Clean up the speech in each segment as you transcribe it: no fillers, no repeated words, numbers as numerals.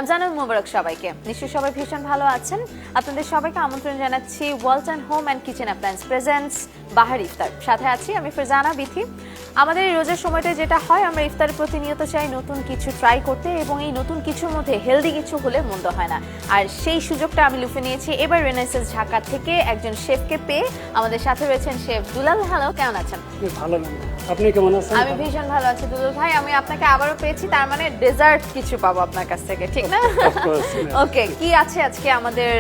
রমজানুল মুবারক সবাইকে। নিশ্চয়ই সবাই ভীষণ ভালো আছেন। আপনাদের সবাইকে আমন্ত্রণ জানাচ্ছি Walton home and kitchen appliance presents বাহারি ইফতার। সাথে আছি আমি ফারজানা বিথি। আমাদের এই রোজার সময়টা যেটা হয়, আমরা ইফতারে প্রতিনিয়ত চাই নতুন কিছু ট্রাই করতে, এবং এই নতুন কিছুর মধ্যে হেলদি কিছু হলে মন্দ হয় না। আর সেই সুযোগটা আমি লুফে নিয়েছি এবার রেনেসাস ঢাকা থেকে একজন শেফকে পেয়ে। আমাদের সাথে রয়েছেন শেফ দুলাল। হ্যালো, কেমন আছেন? ভালো, আপনি কেমন আছেন? আমি ভীষণ ভালো আছি দুলাল ভাই। আমি আপনাকে আবারও পেয়েছি, তার মানে ডেজার্ট কিছু পাবো আপনার কাছ থেকে, ঠিক না? ওকে, কি আছে আজকে আমাদের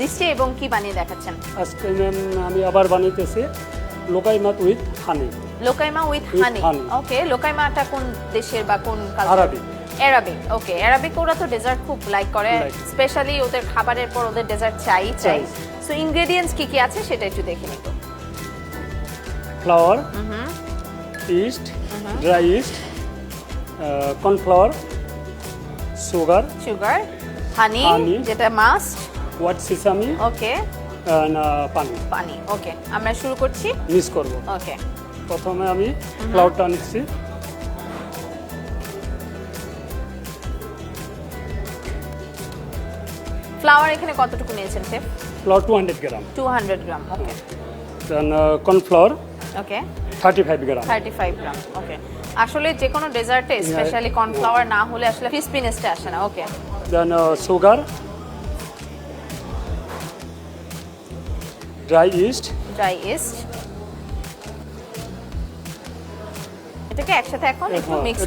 লিস্টে এবং কি বানিয়ে দেখাচ্ছেন? আজকে ম্যাম আমি আবার বানাইতেছি লোকাইমাত উইথ হানি। লোকাইমা উইথ হানি। ওকে, লোকাইমাটা কোন দেশের বা কোন কালচার? আরবি। অ্যারাবিক। ওকে, অ্যারাবিক ওরা তো ডেজার্ট খুব লাইক করে, স্পেশালি ওদের খাবারের পর ওদের ডেজার্ট চাই। সো ইনগ্রেডিয়েন্টস কি কি আছে সেটা একটু দেখে নিব। Flour, yeast, dry yeast, cornflour, sugar, honey যেটা মাস্ট, হোয়াইট সিসামি, ওকে, পানি। ওকে, আমরা শুরু করছি, মিক্স করব। ওকে, প্রথমে আমি ফ্লাওয়ারটা নিচ্ছি। ফ্লাওয়ার এখানে কতটুকু নিয়েছেন শেফ? ফ্লাওয়ার 200 গ্রাম। 200 গ্রাম, ওকে। দেন কর্নফ্লাওয়ার, ওকে, 35 গ্রাম। 35 গ্রাম, ওকে। আসলে যে কোনো ডেজার্টে স্পেশালি কর্নফ্লাওয়ার না হলে আসলে ক্রিসপিনেসটা আসে না। ওকে, দেন সুগার, ড্রাই ইস্ট, এটাকে একসাথে এখন একটু মিক্স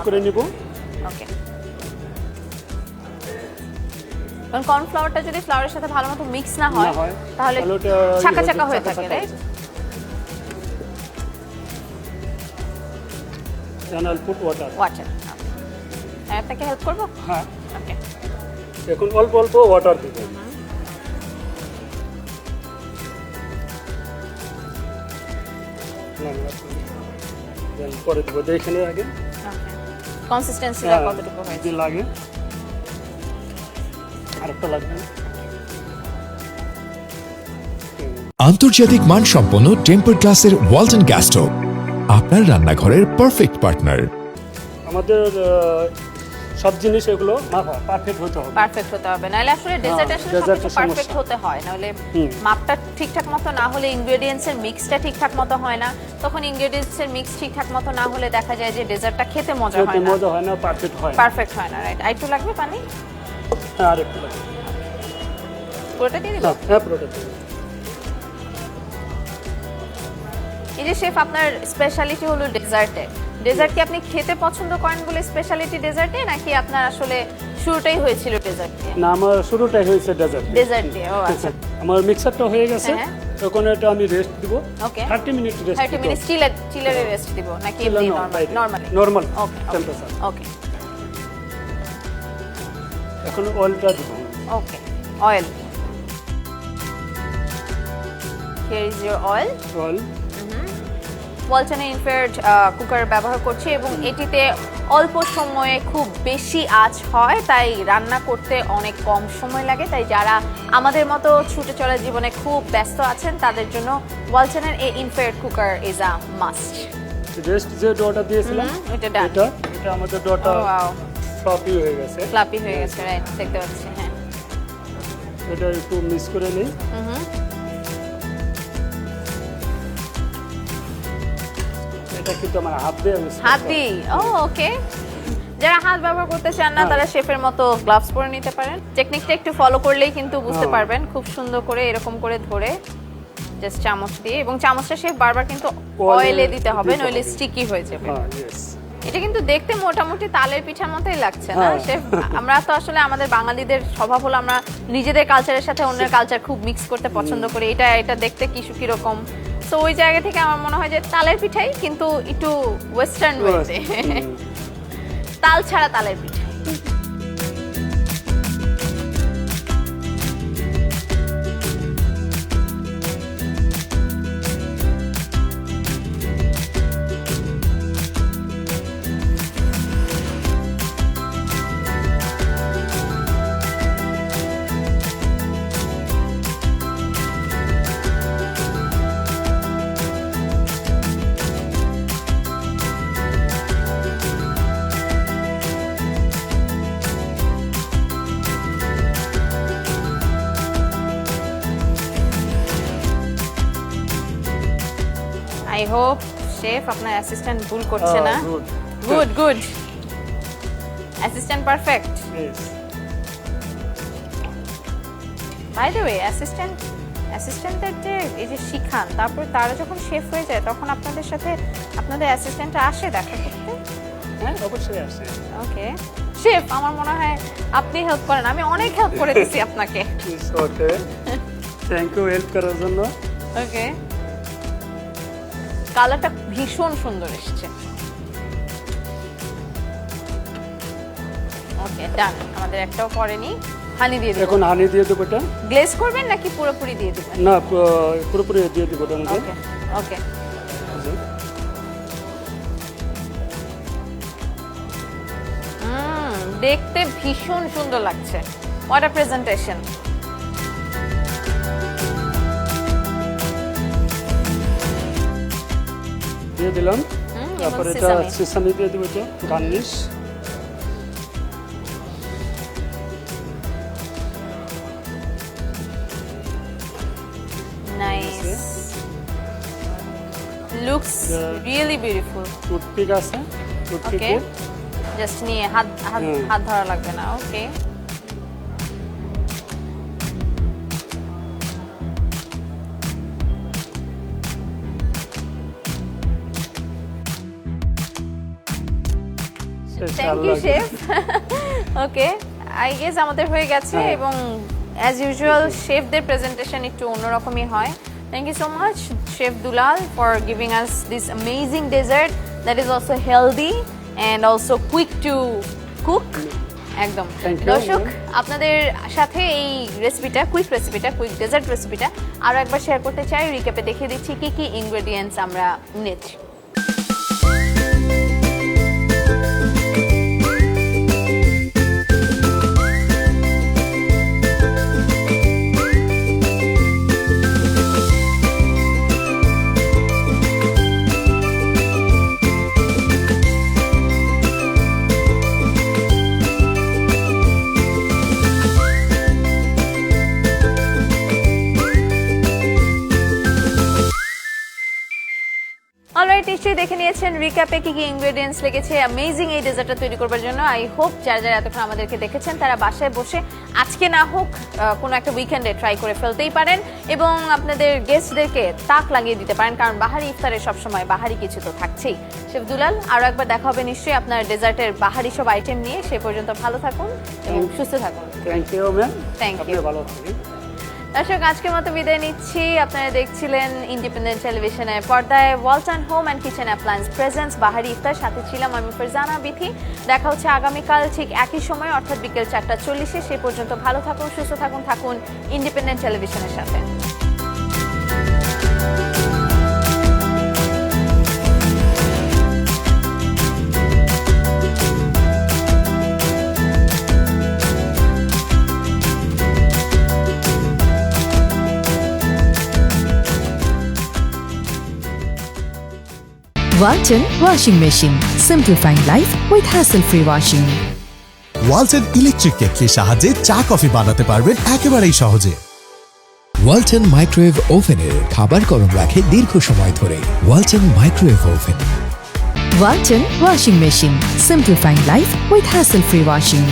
করে নিব। ওকে, কারণ কর্নফ্লাওয়ারটা যদি ফ্লাওয়ারের সাথে ভালো মতো মিক্স না হয় তাহলে চাকা চাকা হয়ে থাকে, right? Then I'll put water. আপনাকে হেল্প করবো? হ্যাঁ। ওকে, এখন অল্প অল্প ওয়াটার দিব। দেন পরে দেবো, এখানে আগে কনসিস্টেন্সিটা কতটুকু হয়েছে লাগে, আরেকটা লাগবে। আন্তর্জাতিক মানসম্পন্ন টেম্পার গ্লাসের ওয়ালটন গ্যাস স্টোভ আপনার রান্নাঘরের পারফেক্ট পার্টনার। আমাদের সব জিনিস এগুলো পারফেক্ট হতে হবে, নাহলে আসলে ডেজার্ট আসলে পারফেক্ট হতে হয়, নাহলে মাপটা ঠিকঠাক মতো না হলে ইনগ্রেডিয়েন্টস এর মিক্সটা ঠিকঠাক মতো হয় না। তখন ইনগ্রেডিয়েন্টস এর মিক্স ঠিকঠাক মতো না হলে দেখা যায় যে ডেজার্টটা খেতে মজা হয় না, পারফেক্ট হয় না, রাইট? আরেকটু লাগবে পানি? হ্যাঁ, আরেকটু লাগবে। পুরোটা দিয়ে দিব? হ্যাঁ, পুরোটা দিয়ে। এই যে শেফ, আপনার স্পেশালিটি হলো ডেজার্ট কি আপনি খেতে পছন্দ করেন বলে স্পেশালিটি ডেজার্টে, নাকি আপনার আসলে শুরুটাই হয়েছিল ডেজার্ট দিয়ে? না, আমার শুরুটাই হয়েছে ডেজার্ট দিয়ে। ও আচ্ছা। আমার মিক্সারটা হয়ে গেছে, তখন এটা আমি রেস্ট দিব। ওকে, 30 মিনিট রেস্ট 30 মিনিট চিলারে রেস্ট দিব নাকি এমনি নরমাল? ওকে, টেম্পারেচার। ওকে, এখন অয়েলটা দিব। Okay, oil. Here is your oil. ওয়ালটনের ইনফ্রারেড কুকার ব্যবহার করছি এবং এটিতে অল্প সময়ে খুব বেশি আঁচ হয়, তাই রান্না করতে অনেক কম সময় লাগে। তাই যারা আমাদের মতো ছুটে চলা জীবনে খুব ব্যস্ত আছেন তাদের জন্য ওয়ালটনের এই infrared cooker is a must. Rest যে ডোটা দিয়েছিলাম এটা আমাদের ডোটা ফ্লাপি হয়ে গেছে, রাইট? দেখতে পাচ্ছি, হ্যাঁ। এটা একটু মিক্স করে নেই। এটা কিন্তু আমার হাত দিয়ে ওকে। যারা হাত ব্যবহার করতে চান না তারা শেফের মতো গ্লাভস পরে নিতে পারেন। টেকনিকটা একটু ফলো করলেই কিন্তু বুঝতে পারবেন। খুব সুন্দর করে এরকম করে ধরে জাস্ট চামচ দিয়ে, এবং চামচটা শেফ বারবার কিন্তু অয়েলে দিতে হবে, নইলে স্টিকি হয়ে যাবে। এটা কিন্তু দেখতে মোটামুটি তালের পিঠার মতোই লাগছে না শেফ? আমরা তো আসলে আমাদের বাঙালিদের স্বভাব হলো আমরা নিজেদের কালচারের সাথে অন্যের কালচার খুব মিক্স করতে পছন্দ করি। এটা দেখতে কিরকম, তো ওই জায়গা থেকে আমার মনে হয় যে তালের পিঠাই, কিন্তু একটু ওয়েস্টার্ন ওয়েতে, তাল ছাড়া তালের পিঠা। আই হোপ শেফ আপনার অ্যাসিস্ট্যান্ট ভুল করছে না। Good. Good good, assistant perfect. Yes. By the way অ্যাসিস্ট্যান্টদের যে এই যে শিখান, তারপর তারা যখন শেফ হয়ে যায় তখন আপনাদের সাথে আপনাদের অ্যাসিস্ট্যান্টরা আসে দেখা করতে? হ্যাঁ অবশ্যই আসে। ওকে শেফ, আমার মনে হয় আপনি হেল্প করেন, আমি অনেক হেল্প করে দিছি আপনাকে। It's okay. Thank you help করার জন্য। ওকে, কালারটা ভীষণ সুন্দর এসেছে। ওকে ডান, আমাদের একটাও পড়েনি। হানি দিয়ে দেব। এখন হানি দিয়ে দেবো এটা। গ্লেজ করবেন নাকি পুরোপুরি দিয়ে দিবেন? না পুরোপুরি দিয়ে দেবো এটা মধ্যে। ওকে ওকে। দেখতে ভীষণ সুন্দর লাগছে। What a presentation. দিয়ে দিলাম। তারপর এটা sesame। সেসামি দিয়ে দেবো এটা garnish. Nice, looks really beautiful. Toothpick আছে, ওকে, টুথপিকে জাস্ট নিয়ে হাত ধরা লাগবে না। Okay, thank you chef. Okay, I guess আমাদের হয়ে গেছে এবং অ্যাজ ইউজুয়াল শেফদের প্রেজেন্টেশন একটু অন্যরকমই হয়। Thank you so much chef Dulal for giving us this amazing dessert that is also healthy and also quick to cook. একদম দর্শক, আপনাদের সাথে এই রেসিপিটা, কুইক ডেজার্ট রেসিপিটা আরও একবার শেয়ার করতে চাই। রিক্যাপে দেখিয়ে দিচ্ছি কি কি ইনগ্রেডিয়েন্টস আমরা নিচ্ছি। অলরাইট, নিশ্চয়ই দেখে নিয়েছেন রিক্যাপে কি কি ইনগ্রেডিয়েন্টস লেগেছে অ্যামেজিং এই ডেজার্টটা তৈরি করবার জন্য। আই হোপ যারা যারা এতক্ষণ আমাদেরকে দেখেছেন তারা বাসায় বসে আজকে না হোক কোনো একটা উইকেন্ডে ট্রাই করে ফেলতেই পারেন এবং আপনাদের গেস্টদেরকে তাক লাগিয়ে দিতে পারেন, কারণ বাহারি ইফতারে সবসময় বাহারি কিছু তো থাকছেই। শেফ দুলাল, আরও একবার দেখা হবে নিশ্চয়ই আপনার ডেজার্টের বাহারি সব আইটেম নিয়ে। সে পর্যন্ত ভালো থাকুন এবং সুস্থ থাকুন। Thank you ma'am. Thank you. ভালো থাকুন। দর্শক, আজকের মতো বিদায় নিচ্ছি। আপনারা দেখছিলেন ইন্ডিপেন্ডেন্ট টেলিভিশনের পর্দায় Walton home and kitchen appliance presents বাহারি ইফতার। সাথে ছিলাম আমি ফারজানা বিথি। দেখা হচ্ছে আগামীকাল ঠিক একই সময়, অর্থাৎ বিকেল 4:40। সেই পর্যন্ত ভালো থাকুন, সুস্থ থাকুন, থাকুন ইন্ডিপেন্ডেন্ট টেলিভিশনের সাথে। Walton washing machine, simplifying life with hassle-free washing. Walton electric কেটলির সাহায্যে চা কফি বানাতে পারবেন একেবারেই সহজে। ওয়ালটন মাইক্রোওয়েভ ওভেনের খাবার গরম রাখে দীর্ঘ সময় ধরে। Walton microwave oven. Walton washing machine, simplifying life with hassle-free washing.